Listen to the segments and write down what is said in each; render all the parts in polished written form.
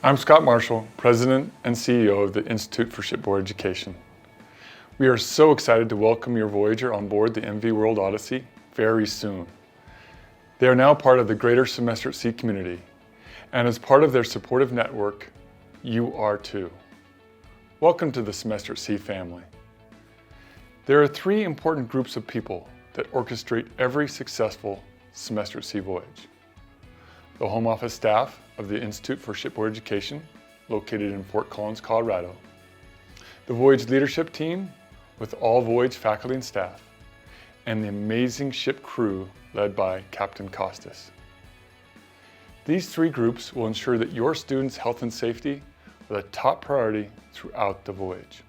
I'm Scott Marshall, President and CEO of the Institute for Shipboard Education. We are so excited to welcome your Voyager on board the MV World Odyssey very soon. They are now part of the greater Semester at Sea community, and as part of their supportive network, you are too. Welcome to the Semester at Sea family. There are three important groups of people that orchestrate every successful Semester at Sea voyage. The home office staff of the Institute for Shipboard Education, located in Fort Collins, Colorado. The Voyage leadership team with all Voyage faculty and staff, and the amazing ship crew led by Captain Costas. These three groups will ensure that your students' health and safety are the top priority throughout the voyage.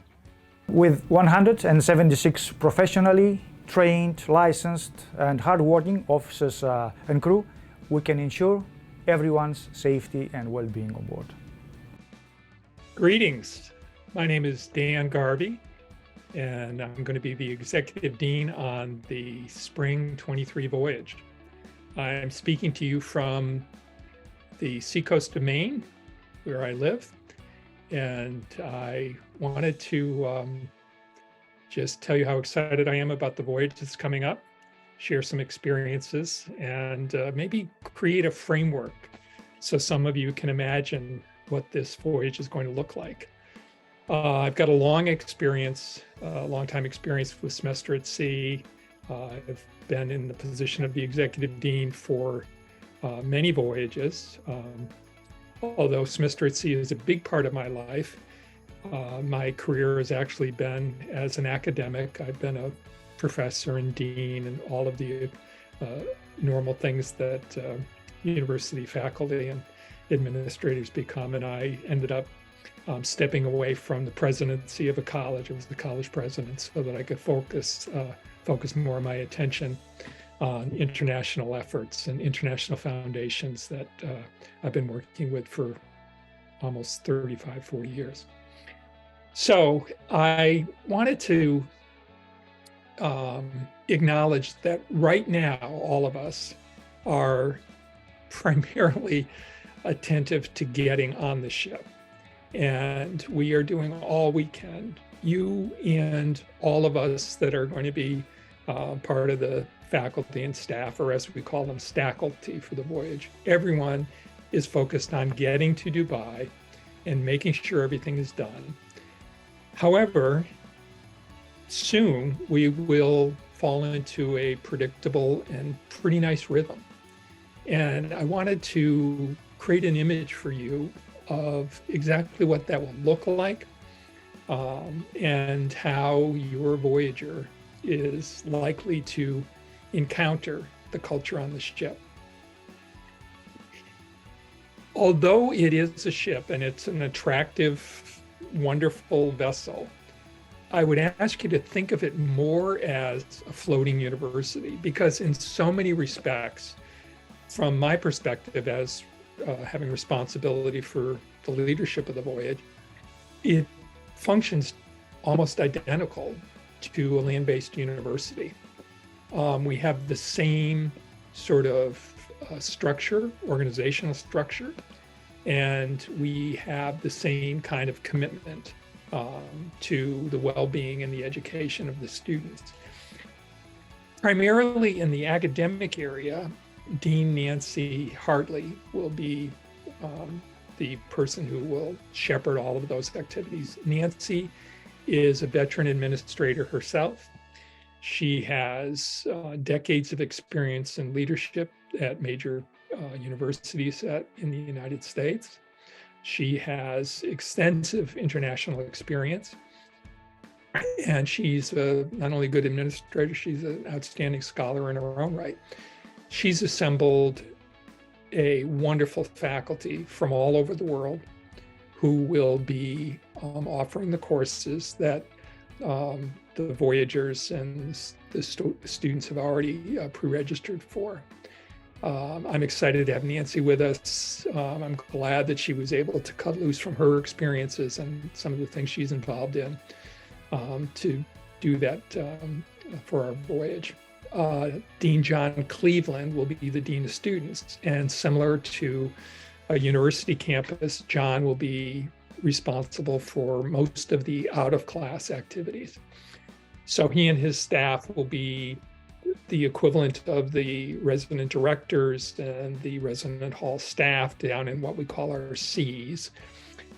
With 176 professionally trained, licensed, and hardworking officers and crew, we can ensure everyone's safety and well-being on board. Greetings. My name is Dan Garvey, and I'm going to be the Executive Dean on the Spring 23 voyage. I'm speaking to you from the seacoast of Maine, where I live, and I wanted to just tell you how excited I am about the voyage that's coming up, share some experiences, and maybe create a framework so some of you can imagine what this voyage is going to look like. I've got a long time experience with Semester at Sea. I've been in the position of the Executive Dean for many voyages. Although Semester at Sea is a big part of my life, my career has actually been as an academic. I've been a professor and dean and all of the normal things that university faculty and administrators become, and I ended up stepping away from the presidency of a college. I was the college president so that I could focus more of my attention on international efforts and international foundations that I've been working with for almost 35, 40 years. So I wanted to acknowledge that right now, all of us are primarily attentive to getting on the ship. And we are doing all we can. You and all of us that are going to be part of the faculty and staff, or as we call them, stackulty for the voyage. Everyone is focused on getting to Dubai and making sure everything is done. However, soon we will fall into a predictable and pretty nice rhythm. And I wanted to create an image for you of exactly what that will look like and how your Voyager is likely to encounter the culture on the ship. Although it is a ship and it's an attractive, wonderful vessel, I would ask you to think of it more as a floating university, because in so many respects, from my perspective as having responsibility for the leadership of the voyage, it functions almost identical to a land-based university. We have the same sort of structure, organizational structure, and we have the same kind of commitment to the well-being and the education of the students. Primarily in the academic area, Dean Nancy Hartley will be the person who will shepherd all of those activities. Nancy is a veteran administrator herself. She has decades of experience in leadership at major universities in the United States. She has extensive international experience. And she's not only a good administrator, she's an outstanding scholar in her own right. She's assembled a wonderful faculty from all over the world who will be offering the courses that the Voyagers and the students have already pre-registered for. I'm excited to have Nancy with us. I'm glad that she was able to cut loose from her experiences and some of the things she's involved in to do that for our voyage. Dean John Cleveland will be the Dean of Students, and similar to university campus, John will be responsible for most of the out-of-class activities. So he and his staff will be the equivalent of the resident directors and the resident hall staff down in what we call our Cs.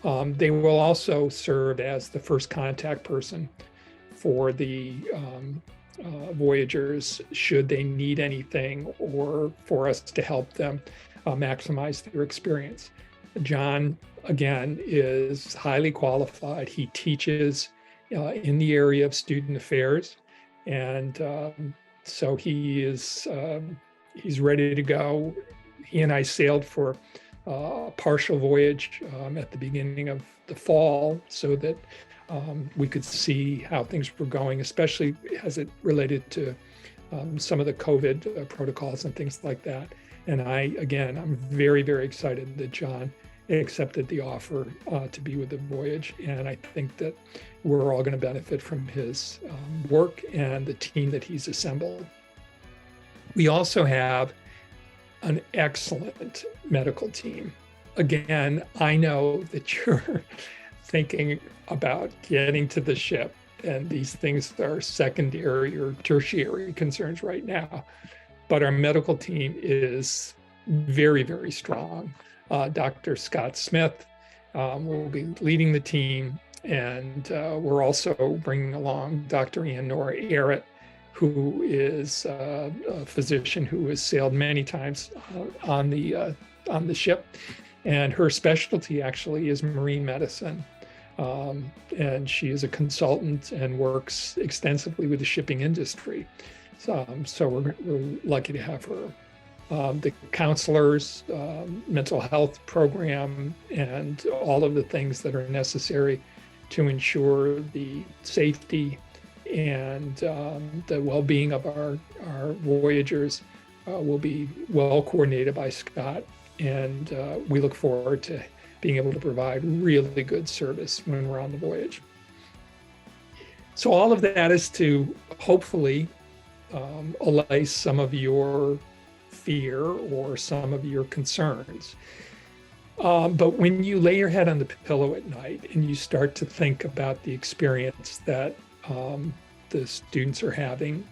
They will also serve as the first contact person for the Voyagers should they need anything, or for us to help them maximize their experience. John, again, is highly qualified. He teaches in the area of student affairs, and so he's ready to go. He and I sailed for a partial voyage at the beginning of the fall, so that we could see how things were going, especially as it related to some of the COVID protocols and things like that. And I'm very, very excited that John accepted the offer to be with the Voyage. And I think that we're all going to benefit from his work and the team that he's assembled. We also have an excellent medical team. Again, I know that you're thinking about getting to the ship, and these things are secondary or tertiary concerns right now. But our medical team is very, very strong. Dr. Scott Smith will be leading the team, and we're also bringing along Dr. Nora Arrett, who is a physician who has sailed many times on the ship, and her specialty actually is marine medicine. And she is a consultant and works extensively with the shipping industry. So we're lucky to have her. The counselors, mental health program, and all of the things that are necessary to ensure the safety and the well-being of our Voyagers will be well coordinated by Scott. And we look forward to being able to provide really good service when we're on the voyage. So all of that is to hopefully allay some of your fear or some of your concerns. But when you lay your head on the pillow at night and you start to think about the experience that the students are having,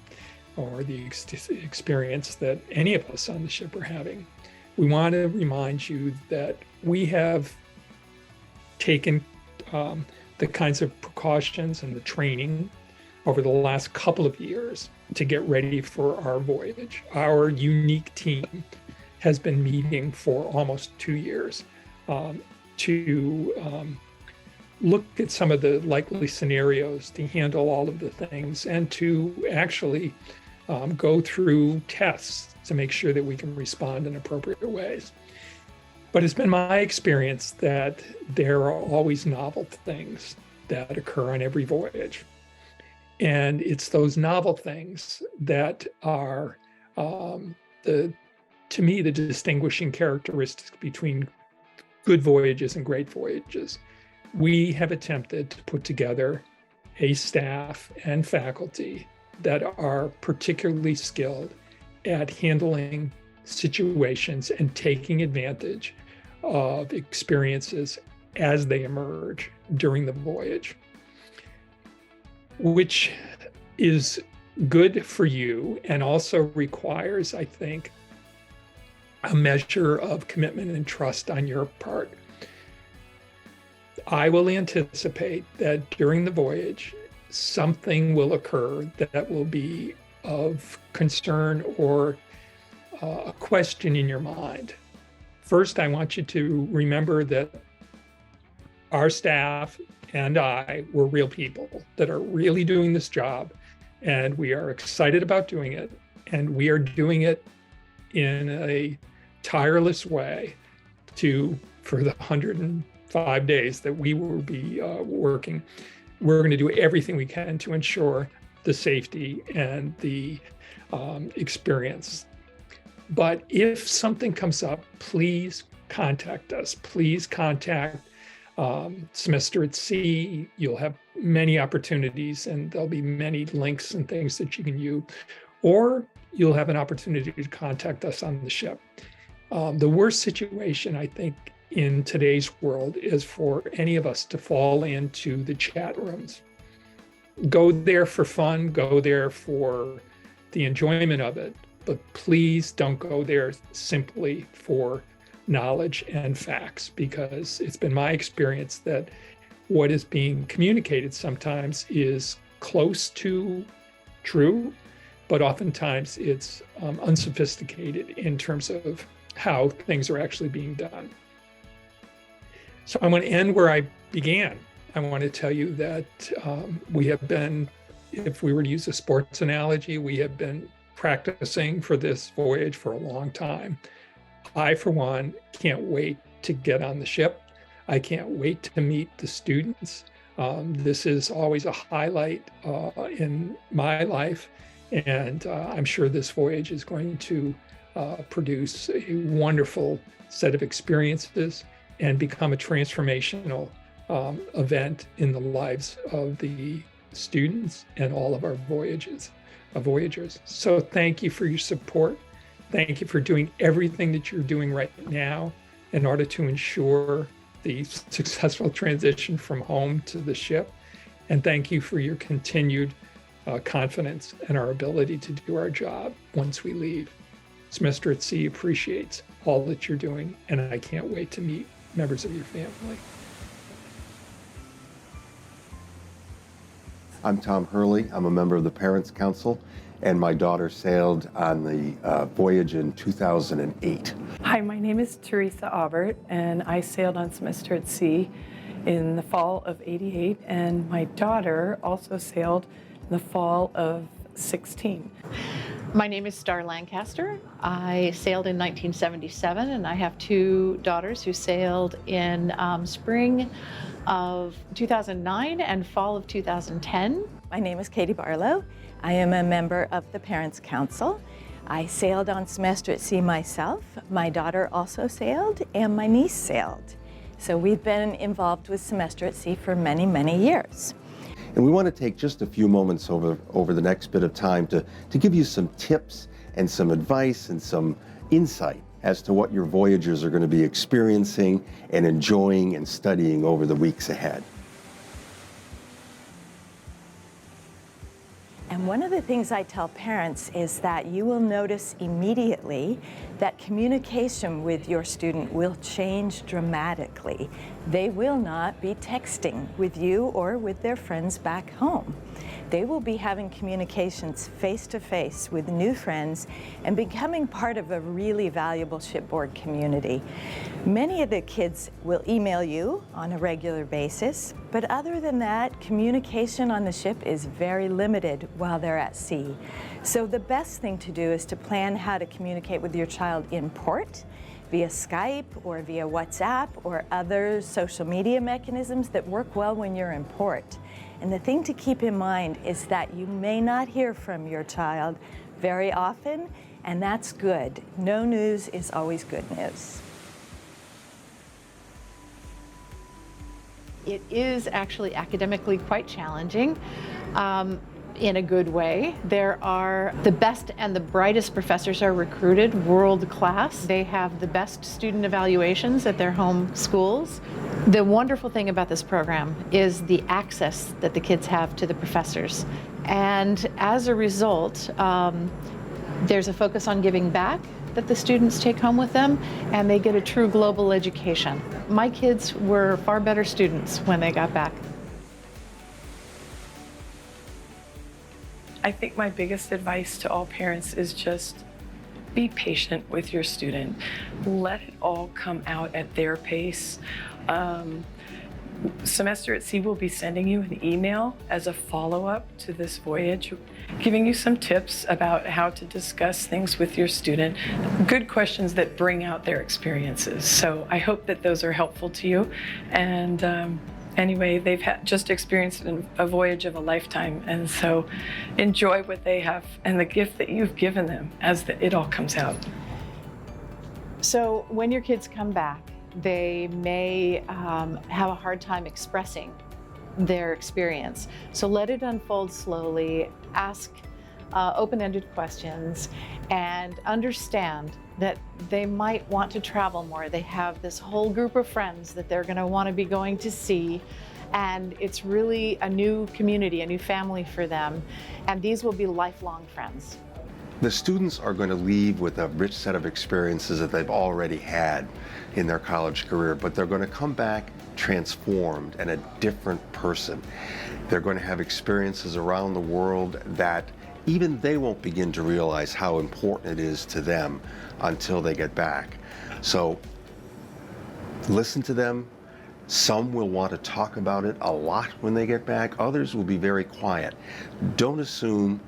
or the experience that any of us on the ship are having, we want to remind you that we have taken the kinds of precautions and the training over the last couple of years to get ready for our voyage. Our unique team has been meeting for almost 2 years to look at some of the likely scenarios, to handle all of the things, and to actually go through tests to make sure that we can respond in appropriate ways. But it's been my experience that there are always novel things that occur on every voyage. And it's those novel things that are, to me, the distinguishing characteristics between good voyages and great voyages. We have attempted to put together a staff and faculty that are particularly skilled at handling situations and taking advantage of experiences as they emerge during the voyage, which is good for you and also requires, I think, a measure of commitment and trust on your part. I will anticipate that during the voyage, something will occur that will be of concern or a question in your mind. First, I want you to remember that our staff and I were real people that are really doing this job, and we are excited about doing it, and we are doing it in a tireless way for the 105 days that we will be working. We're going to do everything we can to ensure the safety and the experience. But if something comes up, please contact us. Please contact Semester at Sea. You'll have many opportunities, and there'll be many links and things that you can use, or you'll have an opportunity to contact us on the ship. The worst situation, I think, in today's world is for any of us to fall into the chat rooms. Go there for fun, go there for the enjoyment of it, but please don't go there simply for knowledge and facts, because it's been my experience that what is being communicated sometimes is close to true, but oftentimes it's unsophisticated in terms of how things are actually being done. So I want to end where I began. I want to tell you that we have been, if we were to use a sports analogy, we have been practicing for this voyage for a long time. I, for one, can't wait to get on the ship. I can't wait to meet the students. This is always a highlight in my life, and I'm sure this voyage is going to produce a wonderful set of experiences and become a transformational event in the lives of the students and all of our voyagers. So thank you for your support. Thank you for doing everything that you're doing right now in order to ensure the successful transition from home to the ship. And thank you for your continued confidence in our ability to do our job once we leave. Semester at Sea appreciates all that you're doing, and I can't wait to meet members of your family. I'm Tom Hurley. I'm a member of the Parents Council, and my daughter sailed on the voyage in 2008. Hi, my name is Teresa Aubert, and I sailed on Semester at Sea in the fall of '88, and my daughter also sailed in the fall of '16. My name is Star Lancaster. I sailed in 1977, and I have two daughters who sailed in spring of 2009 and fall of 2010. My name is Katie Barlow. I am a member of the Parents Council. I sailed on Semester at Sea myself. My daughter also sailed, and my niece sailed. So we've been involved with Semester at Sea for many, many years. And we want to take just a few moments over the next bit of time to give you some tips and some advice and some insight as to what your voyagers are going to be experiencing and enjoying and studying over the weeks ahead. And one of the things I tell parents is that you will notice immediately that communication with your student will change dramatically. They will not be texting with you or with their friends back home. They will be having communications face-to-face with new friends and becoming part of a really valuable shipboard community. Many of the kids will email you on a regular basis, but other than that, communication on the ship is very limited while they're at sea. So the best thing to do is to plan how to communicate with your child in port, via Skype or via WhatsApp or other social media mechanisms that work well when you're in port. And the thing to keep in mind is that you may not hear from your child very often, and that's good. No news is always good news. It is actually academically quite challenging. In a good way. There are the best and the brightest professors are recruited, world class. They have the best student evaluations at their home schools. The wonderful thing about this program is the access that the kids have to the professors. And as a result, there's a focus on giving back that the students take home with them, and they get a true global education. My kids were far better students when they got back. I think my biggest advice to all parents is just be patient with your student. Let it all come out at their pace. Semester at Sea will be sending you an email as a follow-up to this voyage, giving you some tips about how to discuss things with your student, good questions that bring out their experiences. So I hope that those are helpful to you. And anyway, they've just experienced a voyage of a lifetime, and so enjoy what they have and the gift that you've given them as it all comes out. So when your kids come back, they may have a hard time expressing their experience. So let it unfold slowly. Ask open-ended questions, and understand that they might want to travel more. They have this whole group of friends that they're going to want to be going to see, and it's really a new community, a new family for them, and these will be lifelong friends. The students are going to leave with a rich set of experiences that they've already had in their college career, but they're going to come back transformed and a different person. They're going to have experiences around the world that even they won't begin to realize how important it is to them until they get back. So listen to them. Some will want to talk about it a lot when they get back. Others will be very quiet. Don't assume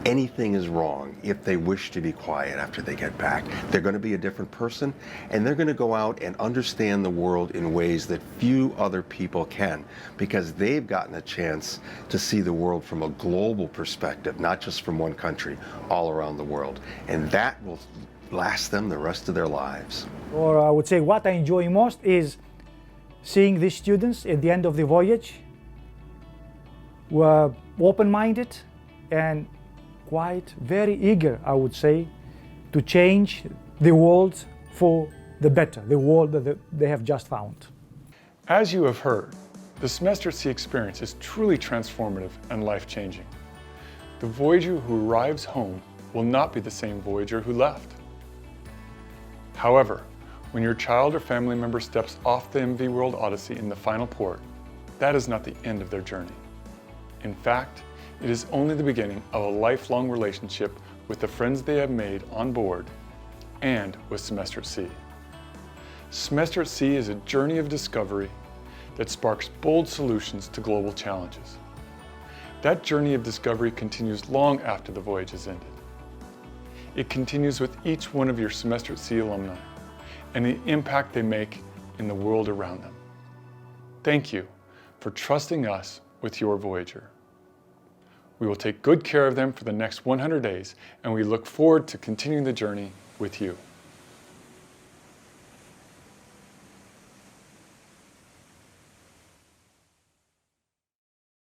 anything is wrong if they wish to be quiet after they get back. They're going to be a different person, and they're going to go out and understand the world in ways that few other people can, because they've gotten a chance to see the world from a global perspective, not just from one country, all around the world. And that will last them the rest of their lives. Or I would say what I enjoy most is seeing these students at the end of the voyage were open-minded and quite very eager, I would say, to change the world for the better, the world that they have just found. As you have heard, the Semester at Sea experience is truly transformative and life-changing. The Voyager who arrives home will not be the same Voyager who left. However, when your child or family member steps off the MV World Odyssey in the final port, that is not the end of their journey. In fact, it is only the beginning of a lifelong relationship with the friends they have made on board and with Semester at Sea. Semester at Sea is a journey of discovery that sparks bold solutions to global challenges. That journey of discovery continues long after the voyage has ended. It continues with each one of your Semester at Sea alumni and the impact they make in the world around them. Thank you for trusting us with your Voyager. We will take good care of them for the next 100 days, and we look forward to continuing the journey with you.